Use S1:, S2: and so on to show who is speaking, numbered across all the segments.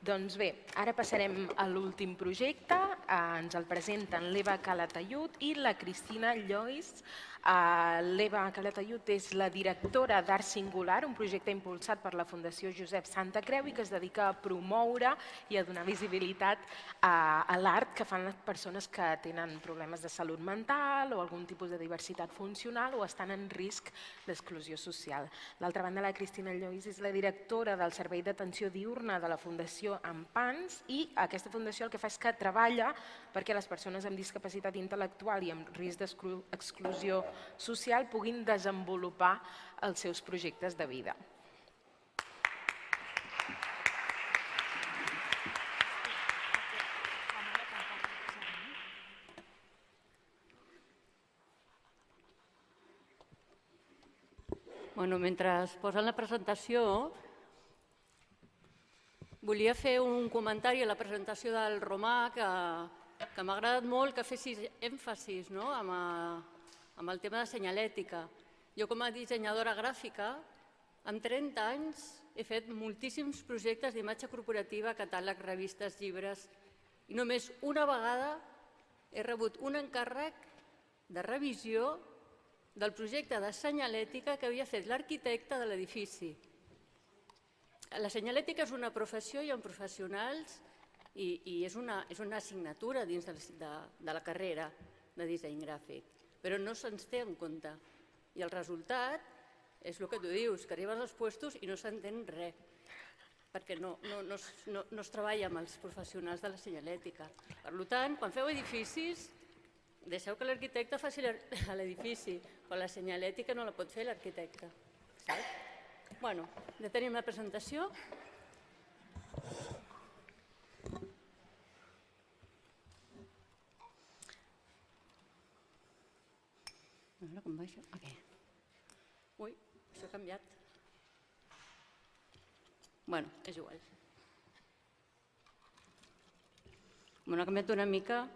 S1: Doncs bé, ara passarem a l'últim projecte. Ens el presenten l'Eva Calatayud i la Cristina Llois. L'Eva Calatayud és la directora d'Art Singular, un projecte impulsat per la Fundació Josep Santacreu i que es dedica a promoure i a donar visibilitat a l'art que fan les persones que tenen problemes de salut mental o algun tipus de diversitat funcional o estan en risc d'exclusió social. D'altra banda, la Cristina Llois és la directora del Servei d'Atenció Diurna de la Fundació Ampans i aquesta fundació el que fa és que treballa perquè les persones amb discapacitat intel·lectual i amb risc d'exclusió social puguin desenvolupar els seus projectes de vida.
S2: Mentre es posen la presentació, volia fer un comentari a la presentació del Romà que m'ha agradat molt que fessis èmfasis amb el tema de senyalètica. Jo com a dissenyadora gràfica, amb 30 anys he fet moltíssims projectes d'imatge corporativa, catàlegs, revistes, llibres, i només una vegada he rebut un encàrrec de revisió del projecte de senyalètica que havia fet l'arquitecte de l'edifici. La senyalètica és una professió, hi ha professionals i és una assignatura dins de la carrera de disseny gràfic, però no se'ns té en compte. I el resultat és el que tu dius, que arribes als puestos i no s'entén res, perquè no es treballa amb els professionals de la senyalètica. Per tant, quan feu edificis, deixeu que l'arquitecte faci l'edifici, però la senyalètica no la pot fer l'arquitecte. Bueno, ja tenim la presentació. A veure com va això. Ui, això ha canviat. Bueno, és igual. Ha canviat una mica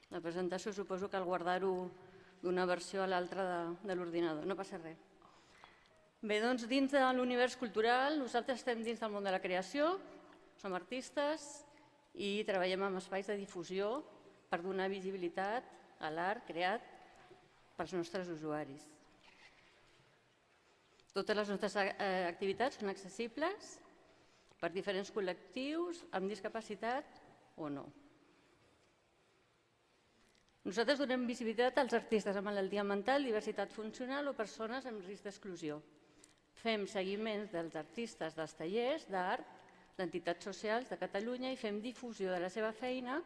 S2: la presentació, suposo que al guardar-ho d'una versió a l'altra de l'ordinador, no passa res. Bé, doncs dins de l'univers cultural nosaltres estem dins del món de la creació, som artistes i treballem en espais de difusió per donar visibilitat a l'art creat pels nostres usuaris. Totes les nostres activitats són accessibles per diferents col·lectius amb discapacitat o no. Nosaltres donem visibilitat als artistes amb malaltia mental, diversitat funcional o persones amb risc d'exclusió. Fem seguiments dels artistes dels tallers d'art, d'entitats socials de Catalunya i fem difusió de la seva feina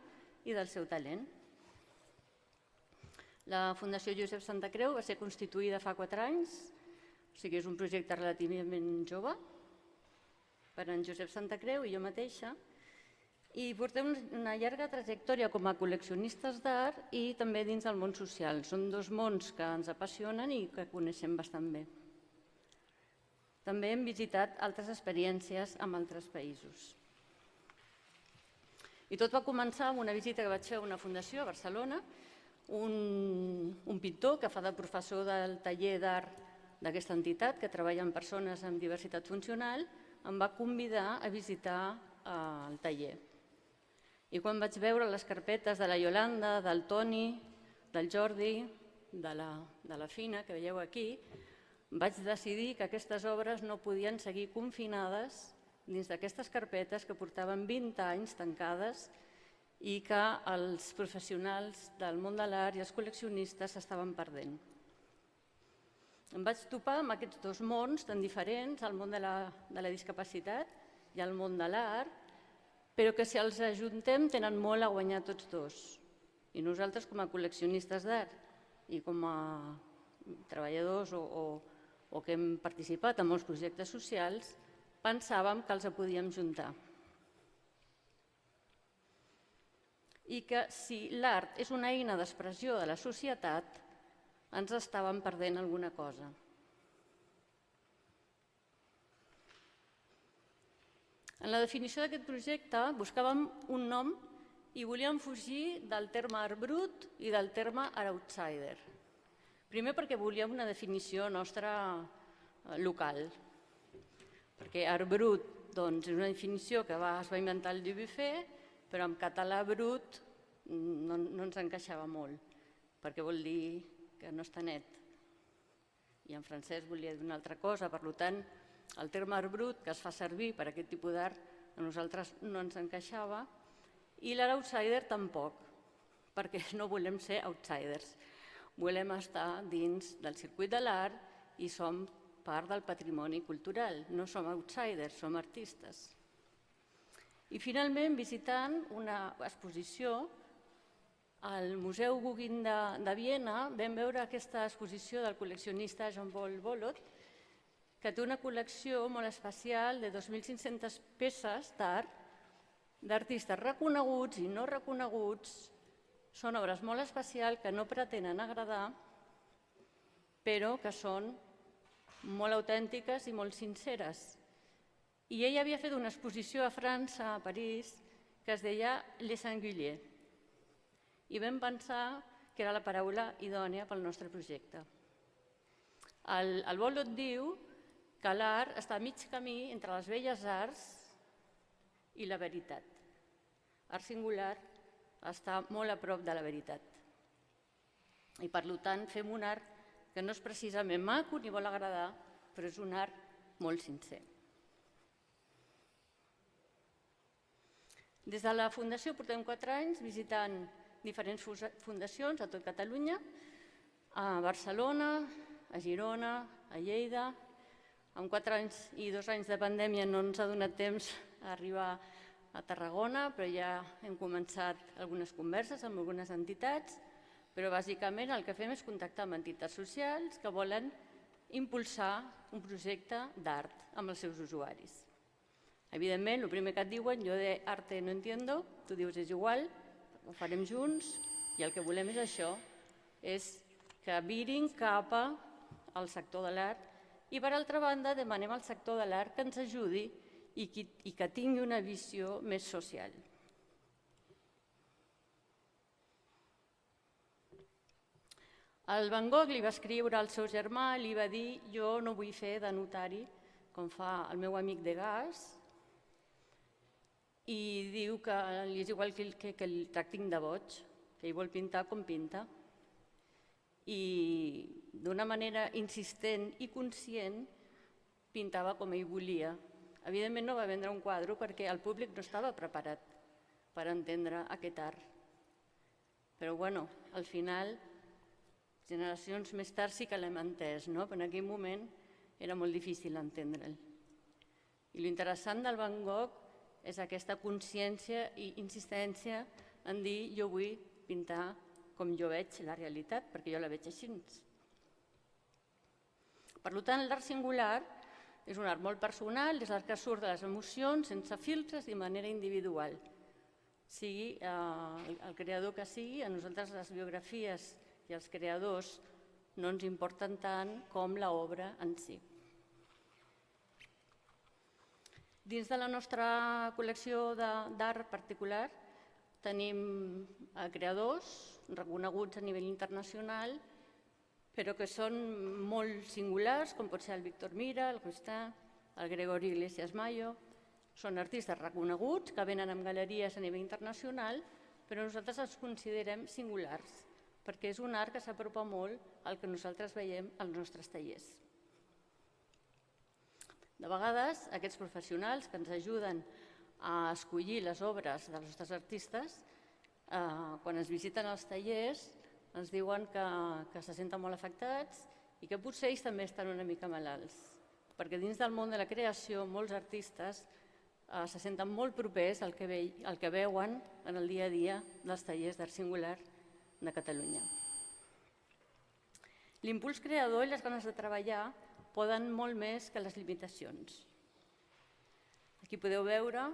S2: i del seu talent. La Fundació Josep Santacreu va ser constituïda fa 4 anys, o sigui, és un projecte relativament jove, per en Josep Santacreu i jo mateixa, i portem una llarga trajectòria com a col·leccionistes d'art i també dins del món social. Són 2 mons que ens apassionen i que coneixem bastant bé. També hem visitat altres experiències en altres països. I tot va començar amb una visita que vaig fer a una fundació a Barcelona. Un pintor que fa de professor del taller d'art d'aquesta entitat, que treballa amb persones amb diversitat funcional, em va convidar a visitar el taller. I quan vaig veure les carpetes de la Iolanda, del Toni, del Jordi, de la Fina, que veieu aquí, vaig decidir que aquestes obres no podien seguir confinades dins d'aquestes carpetes que portaven 20 anys tancades i que els professionals del món de l'art i els col·leccionistes s'estaven perdent. Em vaig topar amb aquests 2 mons tan diferents, el món de la discapacitat i el món de l'art, però que si els ajuntem tenen molt a guanyar tots 2. I nosaltres, com a col·leccionistes d'art i com a treballadors o que hem participat en molts projectes socials, pensàvem que els podíem juntar. I que si l'art és una eina d'expressió de la societat, ens estàvem perdent alguna cosa. En la definició d'aquest projecte buscàvem un nom i volíem fugir del terme art brut i del terme art outsider. Primer perquè volíem una definició nostra local. perquè art brut doncs, és una definició que es va inventar el Dubuffet, però en català brut no ens encaixava molt, perquè vol dir que no està net. I en francès volia dir una altra cosa, per tant, el terme art brut que es fa servir per a aquest tipus d'art a nosaltres no ens encaixava, i l'art outsider tampoc, perquè no volem ser outsiders. Volem estar dins del circuit de l'art i som part del patrimoni cultural. No som outsiders, som artistes. I finalment, visitant una exposició al Museu Guggenheim de Viena, vam veure aquesta exposició del col·leccionista Jean-Paul Bolot, que té una col·lecció molt especial de 2.500 peces d'art d'artistes reconeguts i no reconeguts. Són obres molt especials que no pretenen agradar, però que són molt autèntiques i molt sinceres. I ell havia fet una exposició a França, a París, que es deia Les Singuliers. I vam pensar que era la paraula idònia pel nostre projecte. El Bolot diu que l'art està a mig camí entre les belles arts i la veritat. Art singular està molt a prop de la veritat. I per tant fem un art que no és precisament maco ni vol agradar, però és un art molt sincer. Des de la Fundació portem 4 anys visitant diferents fundacions a tot Catalunya, a Barcelona, a Girona, a Lleida. En 4 anys i 2 anys de pandèmia no ens ha donat temps a arribar a Tarragona, però ja hem començat algunes converses amb algunes entitats, però bàsicament el que fem és contactar amb entitats socials que volen impulsar un projecte d'art amb els seus usuaris. Evidentment, el primer que et diuen, jo de arte no entiendo, tu dius és igual, ho farem junts i el que volem és això, és que virin cap al sector de l'art i per altra banda demanem al sector de l'art que ens ajudi i que tingui una visió més social. El Van Gogh li va escriure al seu germà, li va dir jo no vull fer de notari com fa el meu amic Degas i diu que li és igual que el tractin de boig, que ell vol pintar com pinta. I d'una manera insistent i conscient pintava com ell volia. Evidentment no va vendre un quadre perquè el públic no estava preparat per entendre aquest art. Però bueno, al final, generacions més tard sí que l'hem entès, no? Però en aquell moment era molt difícil entendre'l. I l'interessant del Van Gogh és aquesta consciència i insistència en dir jo vull pintar com jo veig la realitat, perquè jo la veig així. Per tant, l'art singular és un art molt personal, és l'art que surt de les emocions, sense filtres i de manera individual. Sigui el creador que sigui, a nosaltres les biografies i els creadors no ens importen tant com l'obra en si. Dins de la nostra col·lecció d'art particular tenim creadors reconeguts a nivell internacional, però que són molt singulars, com pot ser el Víctor Mira, el Gustav, el Gregorio Iglesias Mayo. Són artistes reconeguts que venen en galeries a nivell internacional, però nosaltres els considerem singulars, perquè és un art que s'apropa molt al que nosaltres veiem als nostres tallers. De vegades, aquests professionals que ens ajuden a escollir les obres dels nostres artistes, quan ens visiten als tallers, ens diuen que se senten molt afectats i que potser ells també estan una mica malalts, perquè dins del món de la creació molts artistes se senten molt propers al que veuen en el dia a dia dels tallers d'art singular de Catalunya. L'impuls creador i les ganes de treballar poden molt més que les limitacions. Aquí podeu veure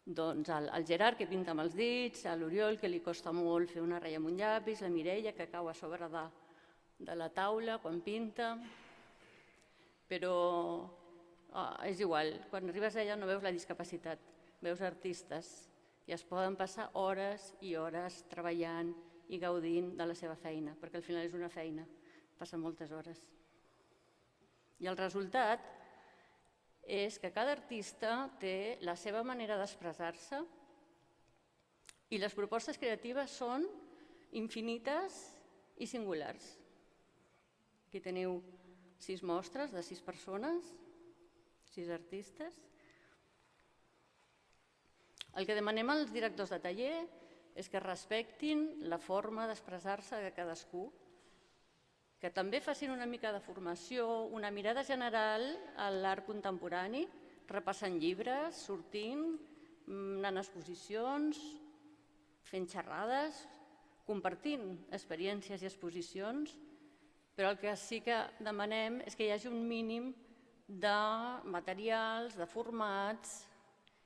S2: el Gerard, que pinta amb els dits, l'Oriol, que li costa molt fer una ratlla amb un llapis, la Mireia, que cau a sobre de la taula quan pinta, però és igual, quan arribes allà no veus la discapacitat, veus artistes i es poden passar hores i hores treballant i gaudint de la seva feina, perquè al final és una feina, passen moltes hores. I el resultat és que cada artista té la seva manera d'expressar-se i les propostes creatives són infinites i singulars. Aquí teniu 6 mostres de 6 persones, 6 artistes. El que demanem als directors de taller és que respectin la forma d'expressar-se de cadascú, que també facin una mica de formació, una mirada general a l'art contemporani, repassant llibres, sortint, anant a exposicions, fent xerrades, compartint experiències i exposicions, però el que sí que demanem és que hi hagi un mínim de materials, de formats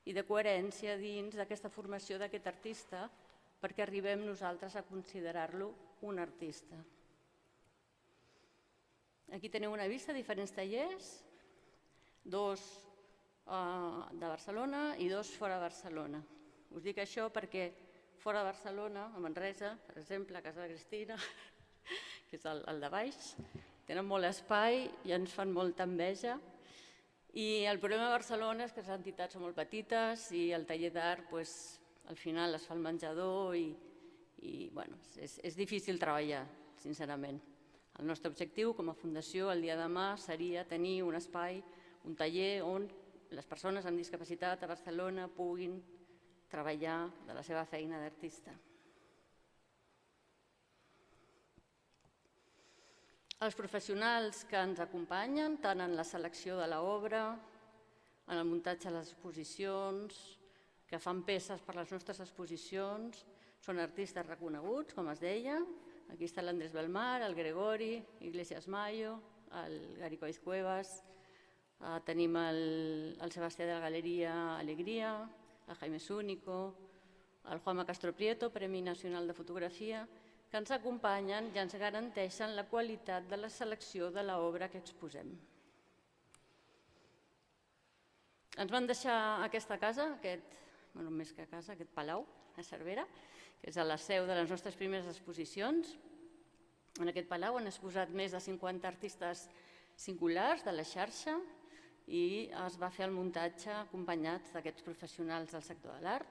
S2: i de coherència dins d'aquesta formació d'aquest artista perquè arribem nosaltres a considerar-lo un artista. Aquí teniu una vista de diferents tallers, 2 de Barcelona i 2 fora de Barcelona. Us dic això perquè fora de Barcelona, a Manresa, per exemple, a Casa de Cristina, que és el de baix, tenen molt espai i ens fan molta enveja. I el problema de Barcelona és que les entitats són molt petites i el taller d'art al final es fa el menjador i és difícil treballar, sincerament. El nostre objectiu com a fundació el dia de demà seria tenir un espai, un taller on les persones amb discapacitat a Barcelona puguin treballar de la seva feina d'artista. Els professionals que ens acompanyen, tant en la selecció de l'obra, en el muntatge de les exposicions, que fan peces per les nostres exposicions, són artistes reconeguts, com es deia. Aquí està l'Andrés Belmar, el Gregori, Iglesias Mayo, el Gary Coix Cuevas, tenim el Sebastià de la Galeria Alegria, el Jaime Zúñigo, el Juanma Castro Prieto, Premi Nacional de Fotografia, que ens acompanyen i ens garanteixen la qualitat de la selecció de l'obra que exposem. Ens van deixar aquesta casa, més que casa, aquest palau a Cervera, que és la seu de les nostres primeres exposicions. En aquest palau han exposat més de 50 artistes singulars de la xarxa i es va fer el muntatge acompanyats d'aquests professionals del sector de l'art.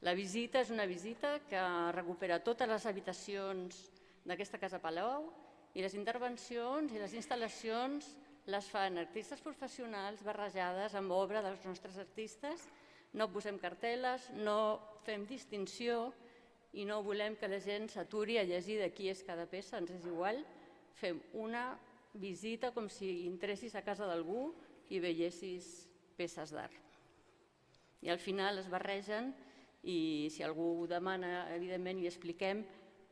S2: La visita és una visita que recupera totes les habitacions d'aquesta casa palau i les intervencions i les instal·lacions les fan artistes professionals barrejades amb obra dels nostres artistes. No posem cartel·les, no fem distinció i no volem que la gent s'aturi a llegir de qui és cada peça, ens és igual. Fem una visita com si entressis a casa d'algú i veiessis peces d'art. I al final es barregen i si algú ho demana, evidentment hi expliquem,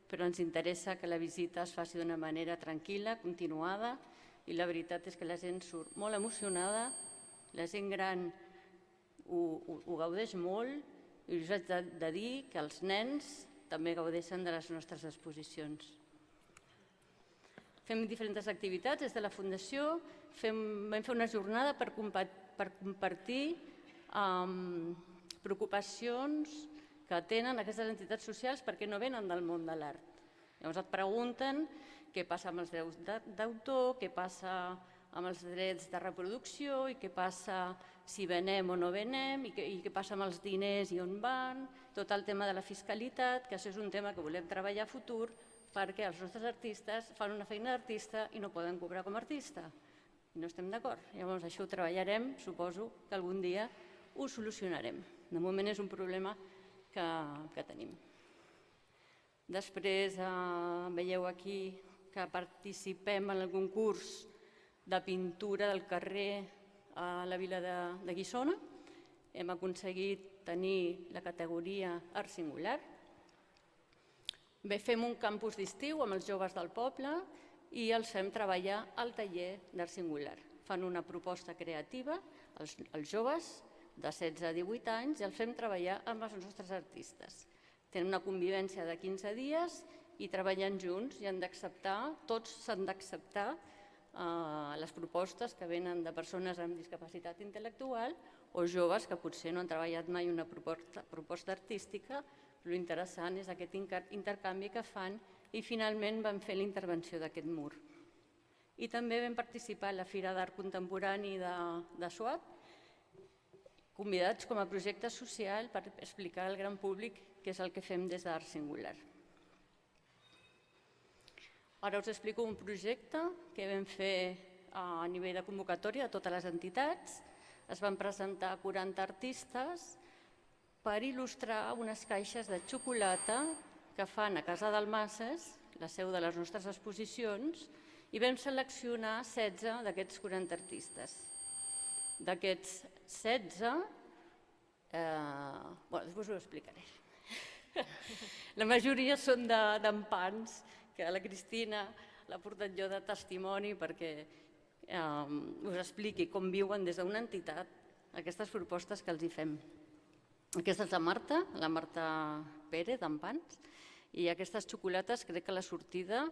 S2: però ens interessa que la visita es faci d'una manera tranquil·la, continuada, i la veritat és que la gent surt molt emocionada, la gent gran ho gaudeix molt i us haig de dir que els nens també gaudeixen de les nostres exposicions. Fem diferents activitats des de la Fundació, vam fer una jornada per compartir preocupacions que tenen aquestes entitats socials perquè no venen del món de l'art. Llavors et pregunten què passa amb els drets d'autor, què passa amb els drets de reproducció i què passa si venem o no venem i què passa amb els diners i on van, tot el tema de la fiscalitat, que això és un tema que volem treballar a futur perquè els nostres artistes fan una feina d'artista i no poden cobrar com a artista. I no estem d'acord. Llavors això ho treballarem, suposo que algun dia ho solucionarem. De moment és un problema que tenim. Després veieu aquí que participem en el concurs de pintura del carrer a la vila de Guissona. Hem aconseguit tenir la categoria Art Singular. Bé, fem un campus d'estiu amb els joves del poble i els fem treballar al taller d'Art Singular. Fan una proposta creativa, els joves de 16 a 18 anys, i els fem treballar amb els nostres artistes. Tenen una convivència de 15 dies i treballen junts i han d'acceptar, tots s'han d'acceptar les propostes que venen de persones amb discapacitat intel·lectual o joves que potser no han treballat mai una proposta artística. L'interessant és aquest intercanvi que fan i finalment van fer la intervenció d'aquest mur. I també vam participar a la Fira d'Art Contemporani de Suat, convidats com a projecte social per explicar al gran públic què és el que fem des d'Art Singular. Ara us explico un projecte que vam fer a nivell de convocatòria de totes les entitats. Es van presentar 40 artistes per il·lustrar unes caixes de xocolata que fan a Casa Dalmases, la seu de les nostres exposicions, i vam seleccionar 16 d'aquests 40 artistes. D'aquests 16, després ho explicaré. La majoria són d'empans, que la Cristina l'ha portat jo de testimoni perquè us expliqui com viuen des d'una entitat aquestes propostes que els hi fem. Aquesta és la Marta Pérez, d'Empans, i aquestes xocolates crec que a la sortida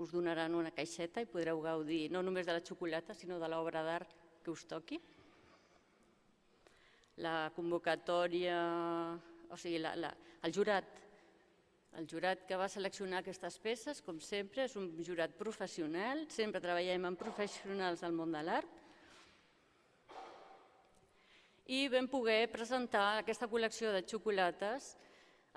S2: us donaran una caixeta i podreu gaudir no només de la xocolata, sinó de l'obra d'art que us toqui. La convocatòria, o sigui, el jurat que va seleccionar aquestes peces, com sempre, és un jurat professional, sempre treballem amb professionals del món de l'art, i vam poder presentar aquesta col·lecció de xocolates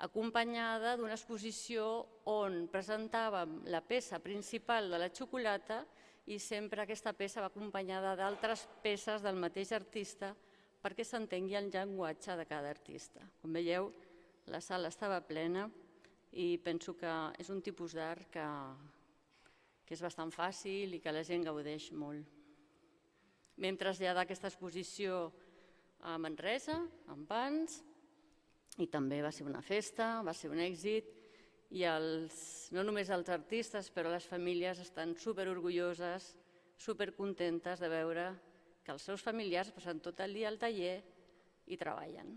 S2: acompanyada d'una exposició on presentàvem la peça principal de la xocolata i sempre aquesta peça va acompanyada d'altres peces del mateix artista perquè s'entengui el llenguatge de cada artista. Com veieu, la sala estava plena i penso que és un tipus d'art que és bastant fàcil i que la gent gaudeix molt. Vam traslladar aquesta exposició a Manresa, a Empans, i també va ser una festa, va ser un èxit, i no només els artistes, però les famílies estan superorgulloses, supercontentes de veure que els seus familiars passen tot el dia al taller i treballen.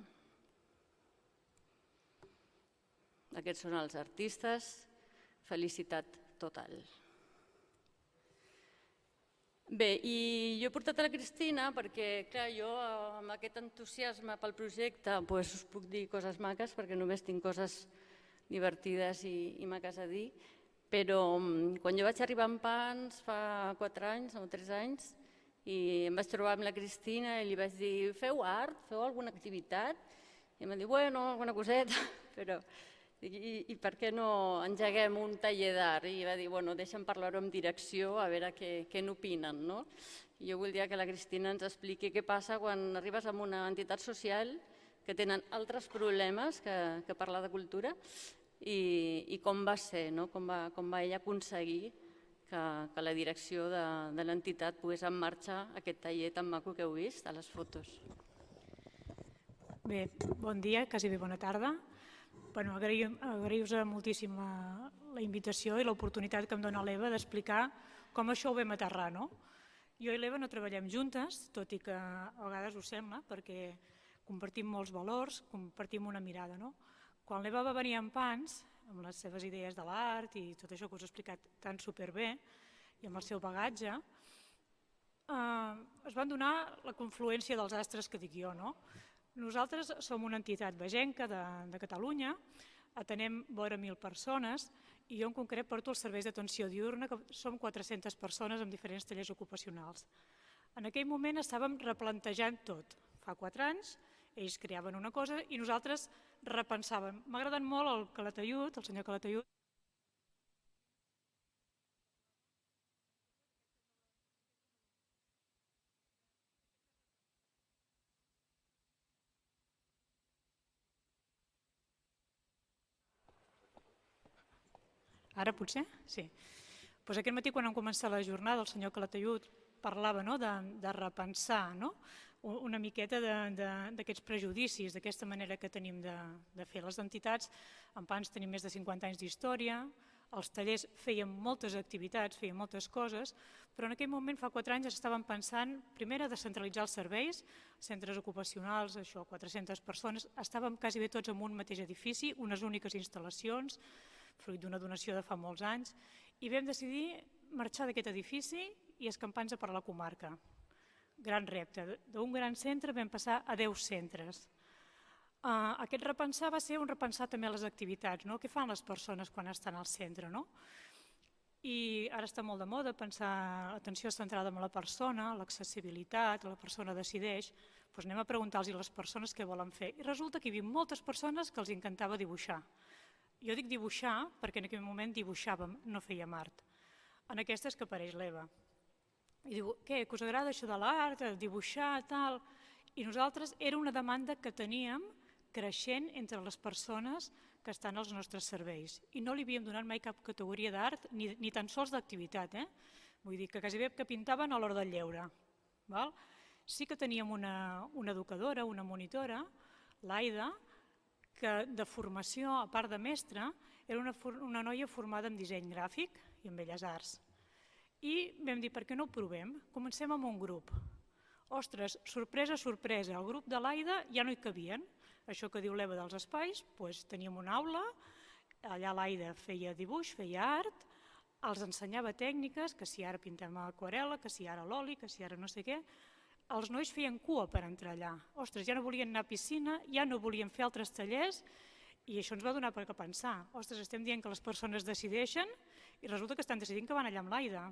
S2: Aquests són els artistes, felicitat total. Bé, i jo he portat a la Cristina perquè, clar, jo amb aquest entusiasme pel projecte us puc dir coses maques perquè només tinc coses divertides i maques a dir, però quan jo vaig arribar a Empans fa 4 anys o 3 anys i em vaig trobar amb la Cristina i li vaig dir feu art, feu alguna activitat? I em va dir, bueno, alguna coseta, però... I per què no engeguem un taller d'art? I va dir, bueno, deixa'm parlar-ho amb direcció a veure què n'opinen. Jo voldria que la Cristina ens expliqui què passa quan arribes a una entitat social que tenen altres problemes que parlar de cultura i com va ser, com va ella aconseguir que la direcció de l'entitat posés en marxa aquest taller tan maco que heu vist a les fotos.
S3: Bé, bon dia, quasi bé bona tarda. Agrair-vos moltíssim la invitació i l'oportunitat que em dona l'Eva d'explicar com això ho vam aterrar. Jo i l'Eva no treballem juntes, tot i que a vegades ho sembla, perquè compartim molts valors, compartim una mirada. Quan l'Eva va venir a Empans, amb les seves idees de l'art i tot això que us he explicat tan superbé, i amb el seu bagatge, es van donar la confluència dels astres que dic jo. Nosaltres som una entitat vegenca de Catalunya, atenem vora 1.000 persones i jo en concret porto els serveis d'atenció diürna, que som 400 persones amb diferents tallers ocupacionals. En aquell moment estàvem replantejant tot. Fa 4 anys ells creaven una cosa i nosaltres repensàvem. M'ha agradat molt el Calatayud, el senyor Calatayud. Ara potser? Sí. Aquest matí quan hem començat la jornada el senyor Calatayud parlava de repensar una miqueta d'aquests prejudicis, d'aquesta manera que tenim de fer les entitats. A Empans tenim més de 50 anys d'història, els tallers feien moltes activitats, feien moltes coses, però en aquell moment, fa 4 anys, estàvem pensant, primer, a descentralitzar els serveis, centres ocupacionals, 400 persones, estàvem quasi bé tots en un mateix edifici, unes úniques instal·lacions, fruit d'una donació de fa molts anys, i vam decidir marxar d'aquest edifici i escampar-nos per la comarca. Gran repte. D'un gran centre vam passar a 10 centres. Aquest repensar va ser un repensar també a les activitats, què fan les persones quan estan al centre. I ara està molt de moda pensar l'atenció centrada en la persona, l'accessibilitat, la persona decideix. Doncs anem a preguntar-los a les persones què volen fer. I resulta que hi havia moltes persones que els encantava dibuixar. Jo dic dibuixar perquè en aquell moment dibuixàvem, no fèiem art. En aquesta és que apareix l'Eva. I diu, què, que us agrada això de l'art, dibuixar, tal? I nosaltres era una demanda que teníem creixent entre les persones que estan als nostres serveis. I no li havíem donat mai cap categoria d'art, ni tan sols d'activitat. Vull dir que quasi bé que pintaven a l'hora del lleure. Sí que teníem una educadora, una monitora, l'Aida, que de formació, a part de mestra, era una noia formada en disseny gràfic i en belles arts. I vam dir, per què no ho provem? Comencem amb un grup. Ostres, sorpresa, sorpresa, el grup de l'Aida ja no hi cabien. Això que diu l'Eva dels espais, teníem una aula, allà l'Aida feia dibuix, feia art, els ensenyava tècniques, que si ara pintem a aquarel·la, que si ara a l'oli, que si ara no sé què. Els nois feien cua per entrar allà. Ostres, ja no volien anar a piscina, ja no volien fer altres tallers, i això ens va donar per pensar. Ostres, estem dient que les persones decideixen i resulta que estan decidint que van allà amb l'Aida.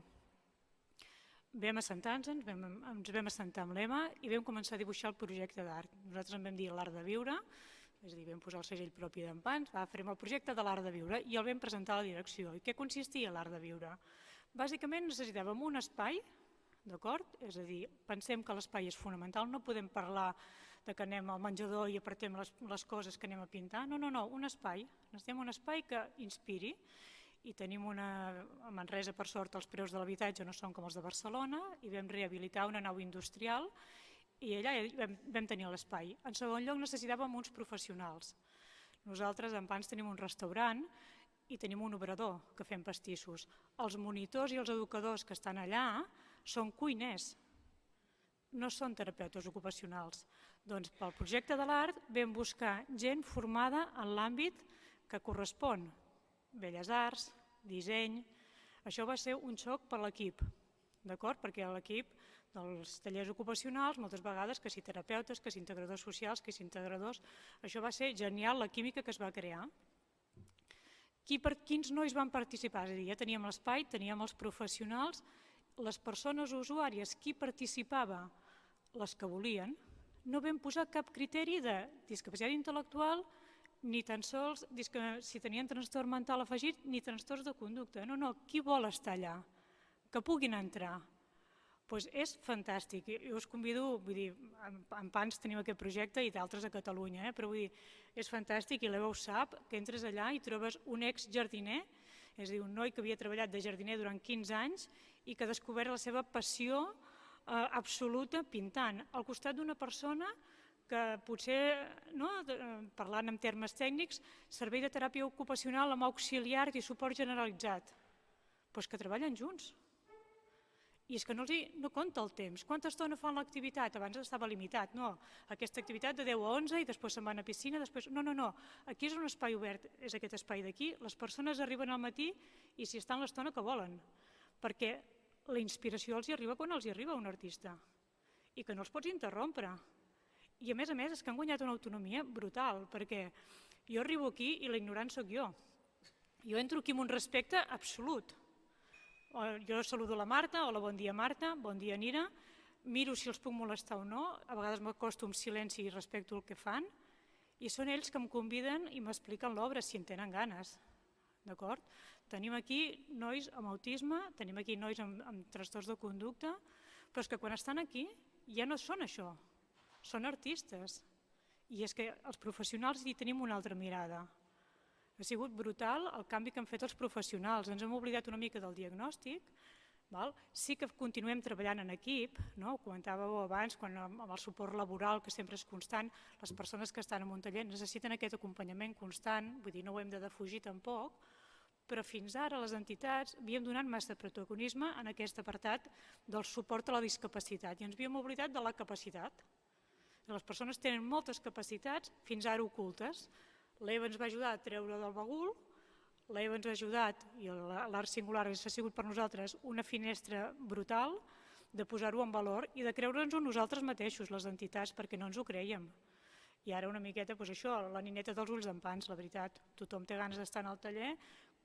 S3: Vam assentar-nos, ens vam assentar amb l'Ema i vam començar a dibuixar el projecte d'art. Nosaltres en vam dir l'art de viure, és a dir, vam posar el segell propi d'Empans, farem el projecte de l'art de viure i el vam presentar a la direcció. I què consistia l'art de viure? Bàsicament necessitàvem un espai, d'acord? És a dir, pensem que l'espai és fonamental, no podem parlar que anem al menjador i apretem les coses que anem a pintar. No, un espai. Necessitem un espai que inspiri. I tenim a Manresa, per sort, els preus de l'habitatge no són com els de Barcelona i vam rehabilitar una nau industrial i allà vam tenir l'espai. En segon lloc, necessitàvem uns professionals. Nosaltres, a Empans, tenim un restaurant i tenim un obrador que fem pastissos. Els monitors i els educadors que estan allà són cuiners, no són terapeutes ocupacionals. Doncs pel projecte de l'art vam buscar gent formada en l'àmbit que correspon. Belles arts, disseny. Això va ser un xoc per l'equip, d'acord? Perquè l'equip dels tallers ocupacionals, moltes vegades, que si terapeutes, que si integradors socials, que si integradors... Això va ser genial, la química que es va crear. Quins nois van participar? És a dir, ja teníem l'espai, teníem els professionals, les persones usuàries, qui participava? Les que volien. No vam posar cap criteri de discapacitat intel·lectual, ni tan sols si tenien trastorn mental afegit, ni trastorns de conducta. No, qui vol estar allà? Que puguin entrar. Doncs és fantàstic. Jo us convido, vull dir, a Empans tenim aquest projecte i d'altres a Catalunya, però vull dir, és fantàstic i l'Eva ho sap, que entres allà i trobes un ex-jardiner, és a dir, un noi que havia treballat de jardiner durant 15 anys i que ha descobert la seva passió absoluta pintant, al costat d'una persona que potser, parlant en termes tècnics, servei de teràpia ocupacional amb auxiliar i suport generalitzat, doncs que treballen junts. I és que no compta el temps. Quanta estona fan l'activitat? Abans estava limitat. No, aquesta activitat de 10 a 11 i després se'n van a piscina. No. Aquí és un espai obert, és aquest espai d'aquí. Les persones arriben al matí i s'hi estan l'estona que volen. Perquè la inspiració els hi arriba quan els hi arriba un artista. I que no els pots interrompre. I a més, és que han guanyat una autonomia brutal, perquè jo arribo aquí i l'ignorant sóc jo. Jo entro aquí amb un respecte absolut. Jo saludo la Marta, hola, bon dia Marta, bon dia Nira, miro si els puc molestar o no, a vegades m'acosto amb silenci i respecto el que fan, i són ells que em conviden i m'expliquen l'obra si en tenen ganes. D'acord? Tenim aquí nois amb autisme, tenim aquí nois amb trastorns de conducta, però és que quan estan aquí ja no són això. Són artistes i és que els professionals hi tenim una altra mirada. Ha sigut brutal el canvi que han fet els professionals. Ens hem oblidat una mica del diagnòstic. Sí que continuem treballant en equip, ho comentàveu abans, amb el suport laboral, que sempre és constant, les persones que estan en un taller necessiten aquest acompanyament constant, vull dir, no ho hem de defugir tampoc, però fins ara les entitats havíem donat massa protagonisme en aquest apartat del suport a la discapacitat i ens havíem oblidat de la capacitat. Les persones tenen moltes capacitats, fins ara ocultes. L'Eva ens va ajudar a treure del bagul, l'Eva ens ha ajudat, i l'art singular ha sigut per nosaltres una finestra brutal de posar-ho en valor i de creure'ns-ho nosaltres mateixos, les entitats, perquè no ens ho creiem. I ara una miqueta, això, la nineta dels ulls d'Empans, la veritat. Tothom té ganes d'estar en el taller,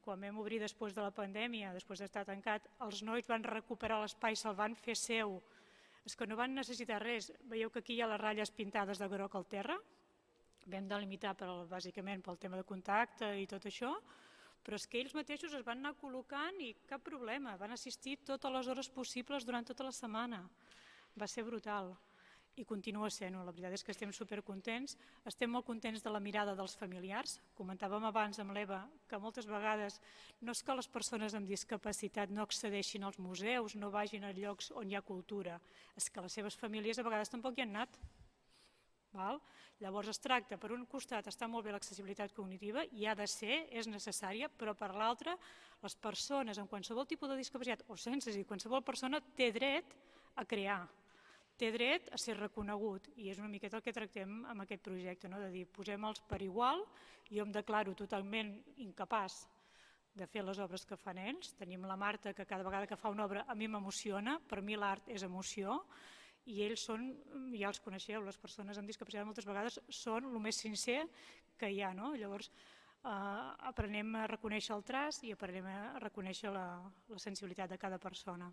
S3: quan vam obrir després de la pandèmia, després d'estar tancat, els nois van recuperar l'espai, se'l van fer seu. És que no van necessitar res. Veieu que aquí hi ha les ratlles pintades de groc al terra. Vam delimitar bàsicament pel tema de contacte i tot això, però és que ells mateixos es van anar col·locant i cap problema. Van assistir totes les hores possibles durant tota la setmana. Va ser brutal. I continua sent-ho. La veritat és que estem supercontents. Estem molt contents de la mirada dels familiars. Comentàvem abans amb l'Eva que moltes vegades no és que les persones amb discapacitat no accedeixin als museus, no vagin a llocs on hi ha cultura, és que les seves famílies a vegades tampoc hi han anat. Llavors es tracta, per un costat està molt bé l'accessibilitat cognitiva i ha de ser, és necessària, però per l'altre les persones amb qualsevol tipus de discapacitat o sense, qualsevol persona té dret a crear, té dret a ser reconegut i és una miqueta el que tractem amb aquest projecte, de dir, posem-los per igual. Jo em declaro totalment incapaç de fer les obres que fan ells. Tenim la Marta, que cada vegada que fa una obra a mi m'emociona, per mi l'art és emoció, i ells són, ja els coneixeu, les persones amb discapacitat moltes vegades són el més sincer que hi ha. Llavors aprenem a reconèixer el traç i aprenem a reconèixer la sensibilitat de cada persona.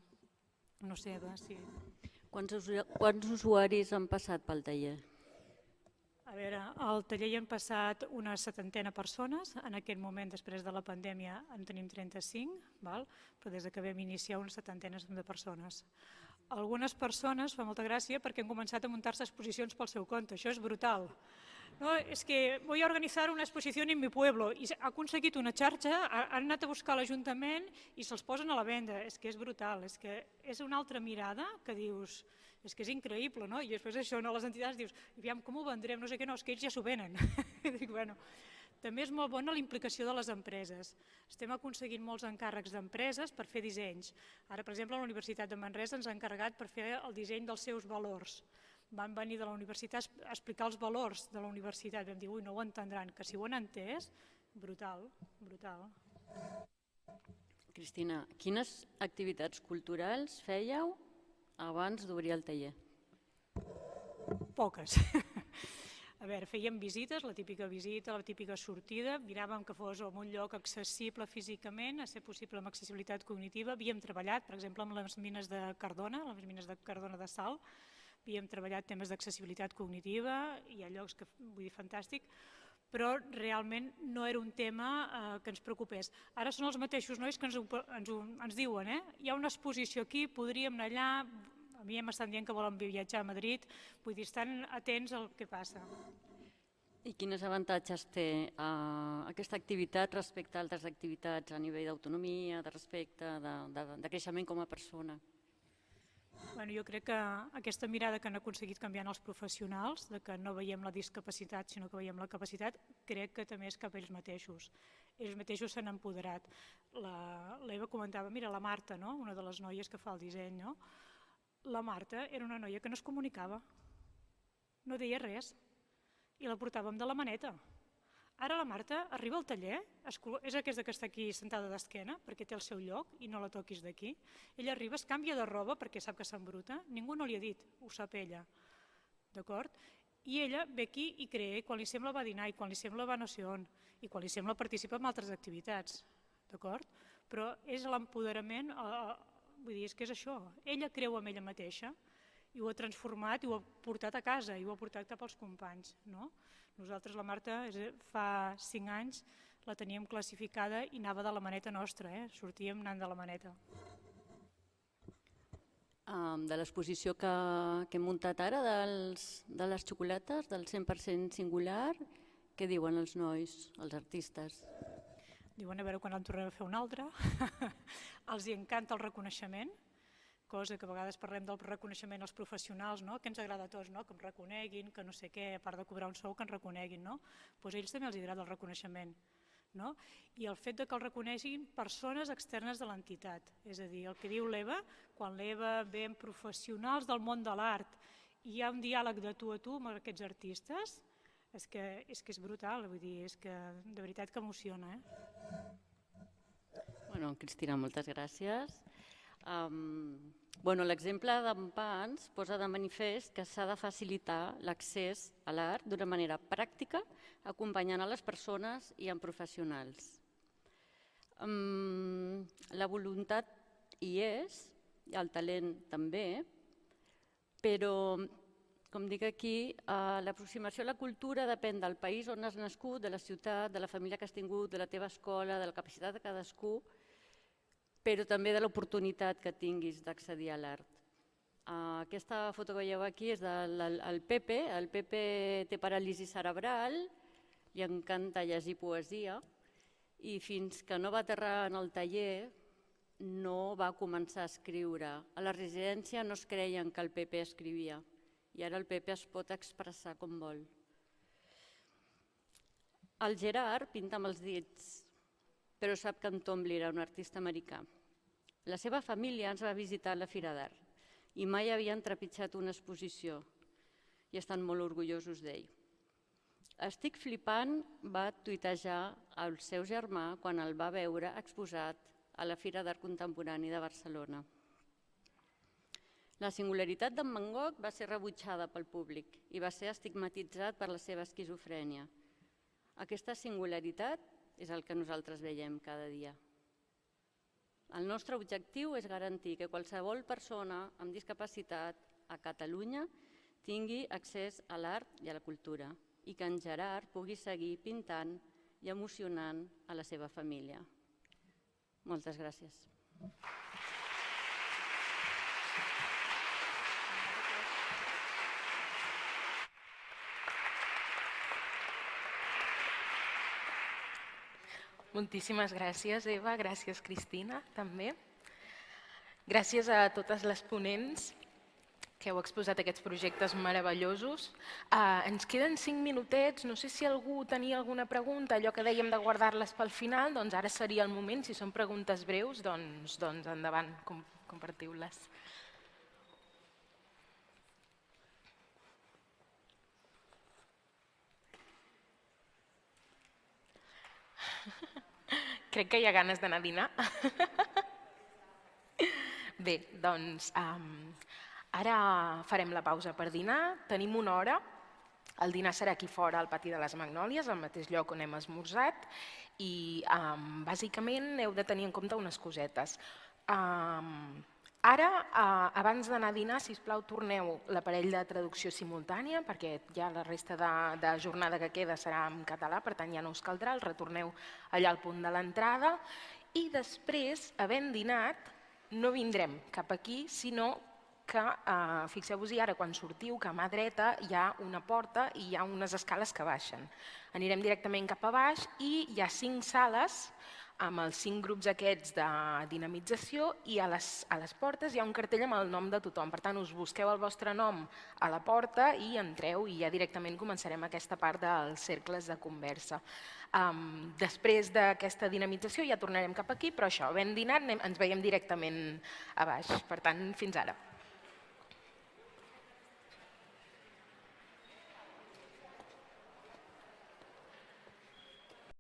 S3: No sé, Eva, si...
S2: Quants usuaris han passat pel taller?
S3: A veure, al taller hi han passat una 70 persones. En aquest moment, després de la pandèmia, en tenim 35, però des que vam iniciar unes 70 de persones. Algunes persones, fa molta gràcia, perquè han començat a muntar-se exposicions pel seu compte. Això és brutal. És que voy a organizar una exposición en mi pueblo i ha aconseguit una xarxa, han anat a buscar l'Ajuntament i se'ls posen a la venda. És que és brutal, és que és una altra mirada que dius, és que és increïble, no? I després això, les entitats dius, aviam, com ho vendrem, no sé què, no, és que ells ja s'ho venen. Dic, bueno, també és molt bona la implicació de les empreses. Estem aconseguint molts encàrrecs d'empreses per fer dissenys. Ara, per exemple, la Universitat de Manresa ens ha encarregat per fer el disseny dels seus valors. Van venir de la universitat a explicar els valors de la universitat. Vam dir, ui, no ho entendran, que si ho han entès, brutal, brutal.
S2: Cristina, quines activitats culturals fèieu abans d'obrir el taller?
S3: Poques. A veure, fèiem visites, la típica visita, la típica sortida, miràvem que fos en un lloc accessible físicament, a ser possible amb accessibilitat cognitiva. Havíem treballat, per exemple, amb les mines de Cardona, les mines de Cardona de Sal, havíem treballat temes d'accessibilitat cognitiva, hi ha llocs que, vull dir, fantàstic, però realment no era un tema que ens preocupés. Ara són els mateixos nois que ens diuen, hi ha una exposició aquí, podríem anar allà, a mi m'estan dient que volen viatjar a Madrid, vull dir, estan atents al que passa.
S2: I quins avantatges té aquesta activitat respecte a altres activitats a nivell d'autonomia, de respecte, de creixement com a persona?
S3: Jo crec que aquesta mirada que han aconseguit canviant els professionals, de que no veiem la discapacitat sinó que veiem la capacitat, crec que també és cap a ells mateixos. Ells mateixos s'han empoderat. L'Eva comentava, mira, la Marta, una de les noies que fa el disseny, la Marta era una noia que no es comunicava, no deia res, i la portàvem de la maneta. Ara la Marta arriba al taller, és aquesta que està aquí sentada d'esquena, perquè té el seu lloc i no la toquis d'aquí. Ella arriba, es canvia de roba perquè sap que s'embruta, ningú no li ha dit, ho sap ella. D'acord? I ella ve aquí i crea, i quan li sembla va dinar, i quan li sembla va no sé on, i quan li sembla participa en altres activitats. D'acord? Però és l'empoderament, vull dir, és que és això. Ella creu en ella mateixa i ho ha transformat i ho ha portat a casa i ho ha portat cap als companys. Nosaltres, la Marta, fa 5 anys la teníem classificada i anava de la maneta nostra, sortíem anant de la maneta.
S2: De l'exposició que hem muntat ara de les xocolates, del 100% singular, què diuen els nois, els artistes?
S3: Diuen a veure quan en tornem a fer una altra. Els encanta el reconeixement, cosa que a vegades parlem del reconeixement als professionals, que ens agrada a tots, que em reconeguin, que no sé què, a part de cobrar un sou, que ens reconeguin. Doncs a ells també els agrada el reconeixement. I el fet que el reconeguin persones externes de l'entitat. És a dir, el que diu l'Eva, quan l'Eva ve amb professionals del món de l'art i hi ha un diàleg de tu a tu amb aquests artistes, és que és brutal, vull dir, és que de veritat que emociona.
S2: Cristina, moltes gràcies. L'exemple d'Empans posa de manifest que s'ha de facilitar l'accés a l'art d'una manera pràctica, acompanyant a les persones i amb professionals. La voluntat hi és, i el talent també, però, com dic aquí, l'aproximació a la cultura depèn del país on has nascut, de la ciutat, de la família que has tingut, de la teva escola, de la capacitat de cadascú, però també de l'oportunitat que tinguis d'accedir a l'art. Aquesta foto que veieu aquí és del Pepe. El Pepe té paràlisi cerebral, li encanta llegir poesia i fins que no va aterrar en el taller no va començar a escriure. A la residència no es creien que el Pepe escrivia i ara el Pepe es pot expressar com vol. El Gerard pinta amb els dits, però sap que en Tombly era un artista americà. La seva família ens va visitar a la Fira d'Art i mai havien trepitjat una exposició i estan molt orgullosos d'ell. Estic flipant va tuitejar el seu germà quan el va veure exposat a la Fira d'Art Contemporani de Barcelona. La singularitat d'en Van Gogh va ser rebutjada pel públic i va ser estigmatitzat per la seva esquizofrènia. Aquesta singularitat és el que nosaltres veiem cada dia. El nostre objectiu és garantir que qualsevol persona amb discapacitat a Catalunya tingui accés a l'art i a la cultura i que en Gerard pugui seguir pintant i emocionant a la seva família. Moltes gràcies.
S1: Moltíssimes gràcies, Eva. Gràcies, Cristina, també. Gràcies a totes les ponents que heu exposat aquests projectes meravellosos. Ens queden 5 minutets. No sé si algú tenia alguna pregunta, allò que dèiem de guardar-les pel final, doncs ara seria el moment. Si són preguntes breus, doncs endavant, compartiu-les. Crec que hi ha ganes d'anar a dinar. Bé, doncs ara farem la pausa per dinar. Tenim una hora. El dinar serà aquí fora, al pati de les Magnòlies, al mateix lloc on hem esmorzat. I bàsicament heu de tenir en compte unes cosetes. Ara, abans d'anar a dinar, sisplau, torneu l'aparell de traducció simultània, perquè ja la resta de jornada que queda serà en català, per tant ja no us caldrà, el retorneu allà al punt de l'entrada. I després, havent dinat, no vindrem cap aquí, sinó que, fixeu-vos-hi ara, quan sortiu, que a mà dreta hi ha una porta i hi ha unes escales que baixen. Anirem directament cap a baix i hi ha 5 sales amb els 5 grups aquests de dinamització i a les portes hi ha un cartell amb el nom de tothom. Per tant, us busqueu el vostre nom a la porta i entreu i ja directament començarem aquesta part dels cercles de conversa. Després d'aquesta dinamització ja tornarem cap aquí, però això, havent dinat, ens veiem directament a baix. Per tant, fins ara.